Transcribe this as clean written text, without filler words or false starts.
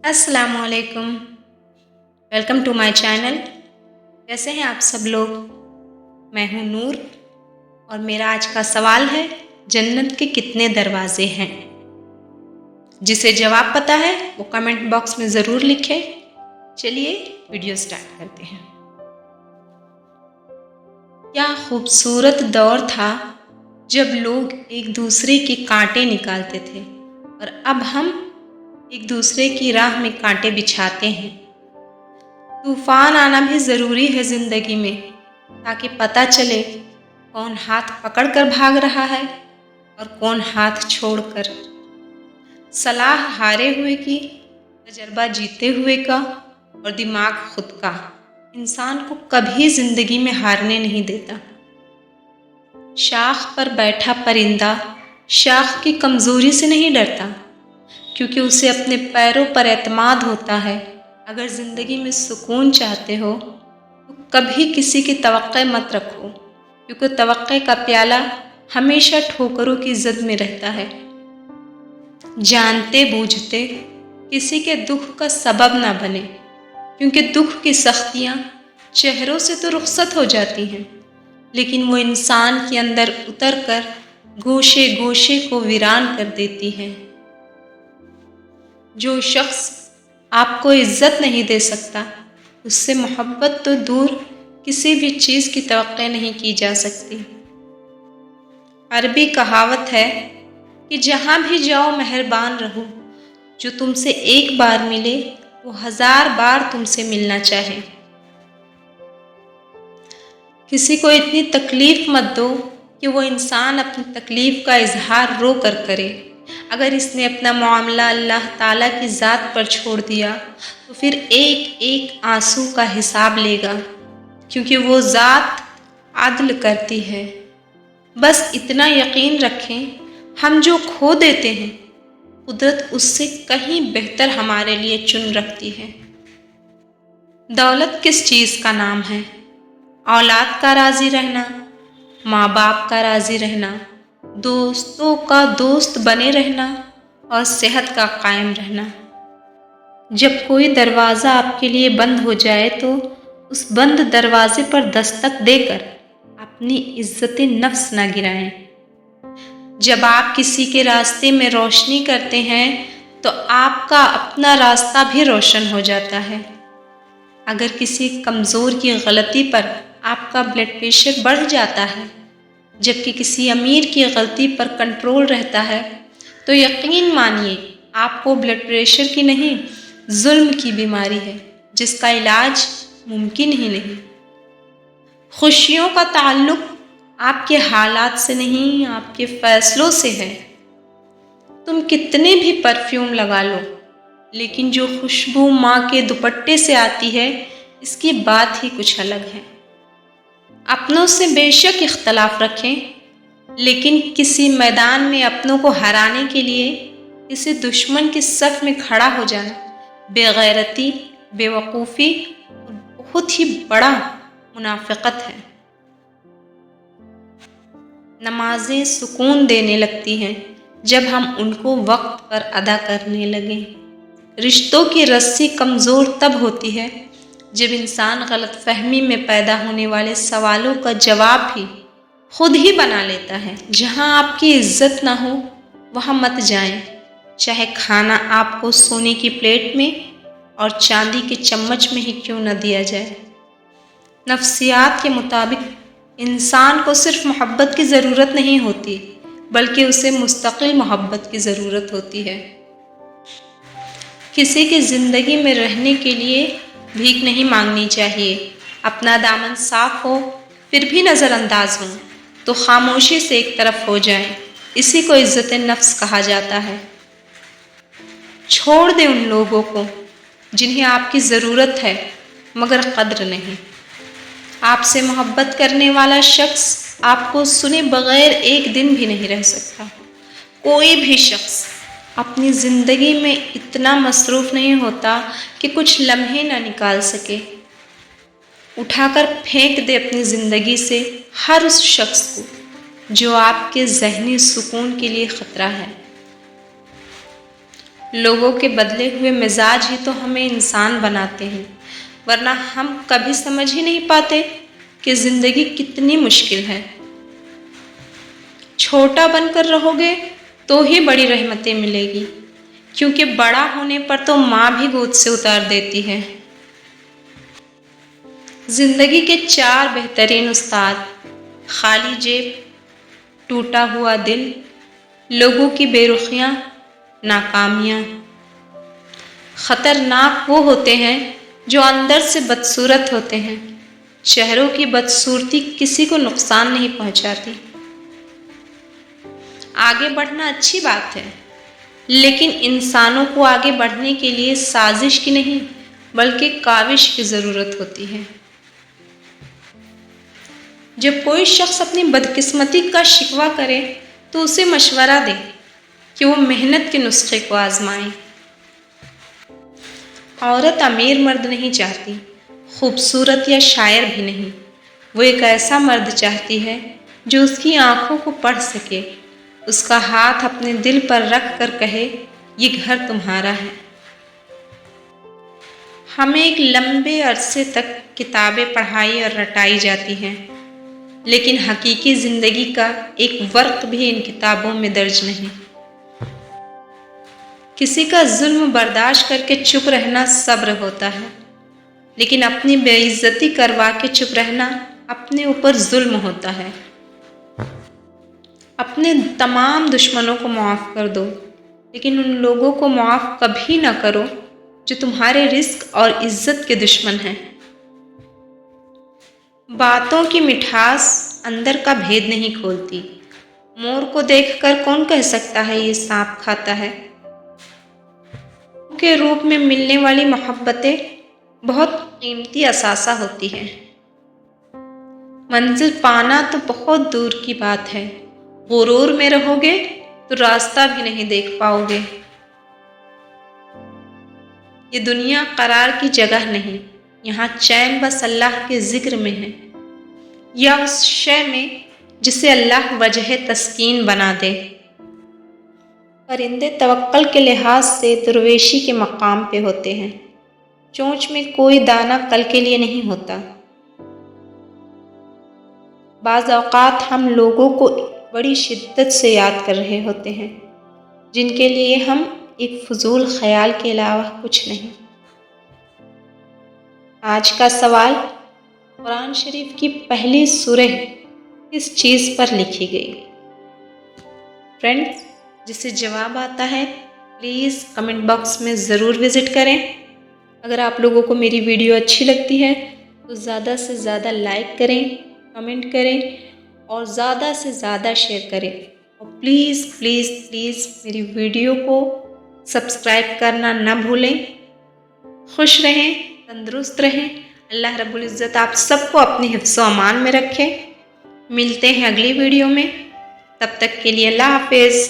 अस्सलाम वालेकुम। Welcome to my channel. कैसे हैं आप सब लोग? मैं हूँ नूर और मेरा आज का सवाल है, जन्नत के कितने दरवाजे हैं? जिसे जवाब पता है वो कमेंट बॉक्स में ज़रूर लिखें। चलिए वीडियो स्टार्ट करते हैं। क्या खूबसूरत दौर था जब लोग एक दूसरे के कांटे निकालते थे और अब हम एक दूसरे की राह में कांटे बिछाते हैं। तूफान आना भी ज़रूरी है ज़िंदगी में, ताकि पता चले कौन हाथ पकड़कर भाग रहा है और कौन हाथ छोड़कर। सलाह हारे हुए की, तजर्बा जीते हुए का और दिमाग खुद का इंसान को कभी ज़िंदगी में हारने नहीं देता। शाख पर बैठा परिंदा शाख की कमज़ोरी से नहीं डरता, क्योंकि उसे अपने पैरों पर एतमाद होता है। अगर ज़िंदगी में सुकून चाहते हो तो कभी किसी की तवक्को मत रखो, क्योंकि तवक्को का प्याला हमेशा ठोकरों की ज़द में रहता है। जानते बूझते किसी के दुख का सबब ना बने, क्योंकि दुख की सख्तियाँ चेहरों से तो रुखसत हो जाती हैं, लेकिन वो इंसान के अंदर उतर कर गोशे गोशे को वीरान कर देती हैं। जो शख्स आपको इज्जत नहीं दे सकता, उससे मोहब्बत तो दूर किसी भी चीज़ की तवक्को नहीं की जा सकती। अरबी कहावत है कि जहाँ भी जाओ मेहरबान रहो, जो तुमसे एक बार मिले वो 1000 बार तुमसे मिलना चाहे। किसी को इतनी तकलीफ़ मत दो कि वो इंसान अपनी तकलीफ़ का इजहार रो कर करे। अगर इसने अपना मामला अल्लाह ताला की ज़ात पर छोड़ दिया तो फिर एक एक आंसू का हिसाब लेगा, क्योंकि वो ज़ात आदल करती है। बस इतना यकीन रखें, हम जो खो देते हैं कुदरत उससे कहीं बेहतर हमारे लिए चुन रखती है। दौलत किस चीज़ का नाम है? औलाद का राज़ी रहना, माँ बाप का राज़ी रहना, दोस्तों का दोस्त बने रहना और सेहत का कायम रहना। जब कोई दरवाज़ा आपके लिए बंद हो जाए तो उस बंद दरवाजे पर दस्तक देकर अपनी इज्जत नफ्स ना गिराएं। जब आप किसी के रास्ते में रोशनी करते हैं तो आपका अपना रास्ता भी रोशन हो जाता है। अगर किसी कमज़ोर की गलती पर आपका ब्लड प्रेशर बढ़ जाता है, जबकि किसी अमीर की गलती पर कंट्रोल रहता है, तो यकीन मानिए आपको ब्लड प्रेशर की नहीं, जुल्म की बीमारी है, जिसका इलाज मुमकिन ही नहीं। खुशियों का ताल्लुक आपके हालात से नहीं, आपके फैसलों से है। तुम कितने भी परफ्यूम लगा लो, लेकिन जो खुशबू माँ के दुपट्टे से आती है, इसकी बात ही कुछ अलग है। अपनों से बेशक इख्तलाफ रखें, लेकिन किसी मैदान में अपनों को हराने के लिए किसी दुश्मन के सफ में खड़ा हो जाना बेगैरती, बेवकूफ़ी और बहुत ही बड़ा मुनाफ़िक़त है। नमाज़ें सुकून देने लगती हैं जब हम उनको वक्त पर अदा करने लगें। रिश्तों की रस्सी कमज़ोर तब होती है जब इंसान गलतफहमी में पैदा होने वाले सवालों का जवाब भी खुद ही बना लेता है। जहाँ आपकी इज्जत ना हो वहाँ मत जाएं, चाहे खाना आपको सोने की प्लेट में और चांदी के चम्मच में ही क्यों न दिया जाए। नफ्सियात के मुताबिक इंसान को सिर्फ मोहब्बत की ज़रूरत नहीं होती, बल्कि उसे मुस्तकिल मोहब्बत की ज़रूरत होती है। किसी की ज़िंदगी में रहने के लिए भीख नहीं मांगनी चाहिए। अपना दामन साफ हो फिर भी नज़रअंदाज हो तो खामोशी से एक तरफ हो जाएं। इसी को इज्जत नफ्स कहा जाता है। छोड़ दें उन लोगों को जिन्हें आपकी ज़रूरत है मगर कद्र नहीं। आपसे मोहब्बत करने वाला शख्स आपको सुने बगैर एक दिन भी नहीं रह सकता। कोई भी शख्स अपनी ज़िंदगी में इतना मसरूफ़ नहीं होता कि कुछ लम्हे ना निकाल सके। उठाकर फेंक दे अपनी ज़िंदगी से हर उस शख्स को जो आपके ज़हनी सुकून के लिए ख़तरा है। لوگوں کے بدلے ہوئے مزاج ہی تو ہمیں انسان بناتے ہیں، ورنہ ہم کبھی سمجھ ہی نہیں پاتے کہ زندگی کتنی مشکل ہے۔ چھوٹا بن کر رہو گے تو ہی بڑی رحمتیں ملے گی، کیونکہ بڑا ہونے پر تو ماں بھی گود سے اتار دیتی ہے۔ زندگی کے 4 بہترین استاد: خالی جیب، ٹوٹا ہوا دل، لوگوں کی بے رخیاں، ناکامیاں۔ خطرناک وہ ہوتے ہیں جو اندر سے بدصورت ہوتے ہیں۔ چہروں کی بدصورتی کسی کو نقصان نہیں پہنچاتی۔ آگے بڑھنا اچھی بات ہے، لیکن انسانوں کو آگے بڑھنے کے لیے سازش کی نہیں بلکہ کاوش کی ضرورت ہوتی ہے۔ جب کوئی شخص اپنی بدقسمتی کا شکوہ کرے تو اسے مشورہ دے کہ وہ محنت کے نسخے کو آزمائے۔ عورت امیر مرد نہیں چاہتی، خوبصورت یا شاعر بھی نہیں، وہ ایک ایسا مرد چاہتی ہے جو اس کی آنکھوں کو پڑھ سکے، اس کا ہاتھ اپنے دل پر رکھ کر کہے یہ گھر تمہارا ہے۔ ہمیں ایک لمبے عرصے تک کتابیں پڑھائی اور رٹائی جاتی ہیں، لیکن حقیقی زندگی کا ایک ورق بھی ان کتابوں میں درج نہیں۔ کسی کا ظلم برداشت کر کے چپ رہنا صبر ہوتا ہے، لیکن اپنی بے عزتی کروا کے چپ رہنا اپنے اوپر ظلم ہوتا ہے۔ اپنے تمام دشمنوں کو معاف کر دو، لیکن ان لوگوں کو معاف کبھی نہ کرو جو تمہارے رزق اور عزت کے دشمن ہیں۔ باتوں کی مٹھاس اندر کا بھید نہیں کھولتی۔ مور کو دیکھ کر کون کہہ سکتا ہے یہ سانپ کھاتا ہے؟ کے روپ میں ملنے والی محبتیں بہت قیمتی اثاثہ ہوتی ہیں۔ منزل پانا تو بہت دور کی بات ہے، غرور میں رہو گے تو راستہ بھی نہیں دیکھ پاؤ گے۔ یہ دنیا قرار کی جگہ نہیں، یہاں چین بس اللہ کے ذکر میں ہے، یا اس شے میں جسے اللہ وجہ تسکین بنا دے۔ پرندے توکل کے لحاظ سے درویشی کے مقام پہ ہوتے ہیں، چونچ میں کوئی دانہ کل کے لیے نہیں ہوتا۔ بعض اوقات ہم لوگوں کو بڑی شدت سے یاد کر رہے ہوتے ہیں جن کے لیے ہم ایک فضول خیال کے علاوہ کچھ نہیں۔ آج کا سوال: قرآن شریف کی پہلی سورہ کس چیز پر لکھی گئی؟ فرینڈز، جسے جواب آتا ہے پلیز کمنٹ باکس میں ضرور وزٹ کریں۔ اگر آپ لوگوں کو میری ویڈیو اچھی لگتی ہے تو زیادہ سے زیادہ لائک کریں، کمنٹ کریں اور زیادہ سے زیادہ شیئر کریں، اور پلیز پلیز پلیز میری ویڈیو کو سبسکرائب کرنا نہ بھولیں۔ خوش رہیں، تندرست رہیں، اللہ رب العزت آپ سب کو اپنی حفظ و امان میں رکھے۔ ملتے ہیں اگلی ویڈیو میں، تب تک کے لیے اللہ حافظ۔